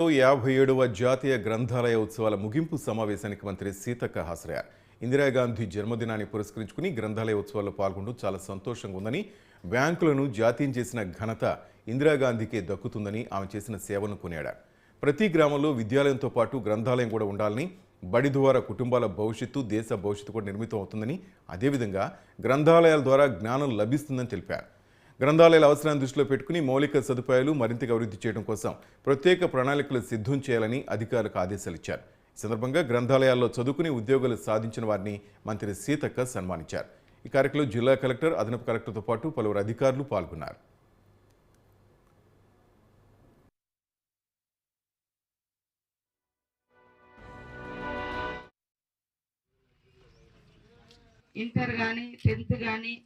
57వ జాతీయ గ్రంథాలయ ఉత్సవాల ముగింపు సమావేశానికి మంత్రి సీతక్క హాజరయ్యారు. ఇందిరాగాంధీ జన్మదినాన్ని పురస్కరించుకుని గ్రంథాలయ ఉత్సవాల్లో పాల్గొంటూ చాలా సంతోషంగా ఉందని, బ్యాంకులను జాతీయం చేసిన ఘనత ఇందిరాగాంధీకే దక్కుతుందని ఆమె చేసిన సేవను కొనియాడారు. ప్రతి గ్రామంలో విద్యాలయంతో పాటు గ్రంథాలయం కూడా ఉండాలని, బడి ద్వారా కుటుంబాల భవిష్యత్తు, దేశ భవిష్యత్తు కూడా నిర్మితం అవుతుందని, అదేవిధంగా గ్రంథాలయాల ద్వారా జ్ఞానం లభిస్తుందని తెలిపారు. గ్రంథాలయాల అవసరాన్ని దృష్టిలో పెట్టుకుని మౌలిక సదుపాయాలు మరింతగా అభివృద్ధి చేయడం కోసం ప్రత్యేక ప్రణాళికలు సిద్ధం చేయాలని అధికారులకు ఆదేశాలు ఇచ్చారు. ఈ సందర్భంగా గ్రంథాలయాల్లో చదువుకుని ఉద్యోగాలు సాధించిన వారిని మంత్రి సీతక్క సన్మానించారు. ఈ కార్యక్రమంలో జిల్లా కలెక్టర్, అదనపు కలెక్టర్తో పాటు పలువురు అధికారులు పాల్గొన్నారు. ఇంటర్ కానీ 10th కానీ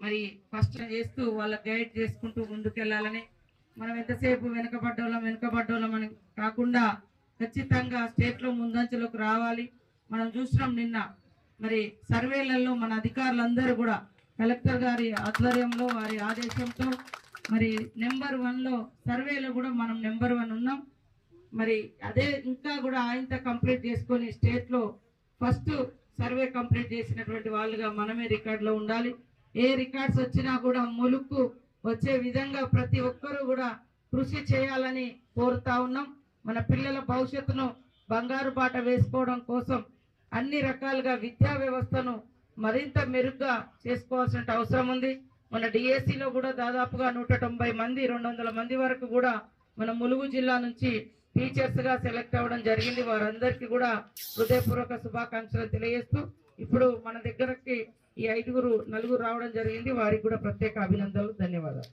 మరి ఫస్ట్ చేస్తూ వాళ్ళ గైడ్ చేసుకుంటూ ముందుకెళ్ళాలని, మనం ఎంతసేపు వెనుకబడ్డోళ్ళం అని కాకుండా ఖచ్చితంగా స్టేట్లో ముందంచెలోకి రావాలి. మనం చూసినాం నిన్న మరి సర్వేలలో మన అధికారులందరూ కూడా కలెక్టర్ గారి ఆధ్వర్యంలో వారి ఆదేశంతో మరి నెంబర్ 1లో సర్వేలో కూడా మనం నెంబర్ 1 ఉన్నాం. మరి అదే ఇంకా కూడా ఆయనతో కంప్లీట్ చేసుకొని స్టేట్లో ఫస్ట్ సర్వే కంప్లీట్ చేసినటువంటి వాళ్ళుగా మనమే రికార్డులో ఉండాలి. ఏ రికార్డ్స్ వచ్చినా కూడా ములుక్కు వచ్చే విధంగా ప్రతి ఒక్కరూ కూడా కృషి చేయాలని కోరుతా ఉన్నాం. మన పిల్లల భవిష్యత్తును బంగారు బాట వేసుకోవడం కోసం అన్ని రకాలుగా విద్యా వ్యవస్థను మరింత మెరుగ్గా చేసుకోవాల్సిన అవసరం ఉంది. మన డిఎస్సిలో కూడా దాదాపుగా 190 మంది 200 మంది వరకు కూడా మన ములుగు జిల్లా నుంచి టీచర్స్గా సెలెక్ట్ అవ్వడం జరిగింది. వారందరికీ కూడా హృదయపూర్వక శుభాకాంక్షలు తెలియజేస్తూ ఇప్పుడు మన దగ్గరకి ఈ 4 రావడం జరిగింది. వారికి కూడా ప్రత్యేక అభినందనలు, ధన్యవాదాలు.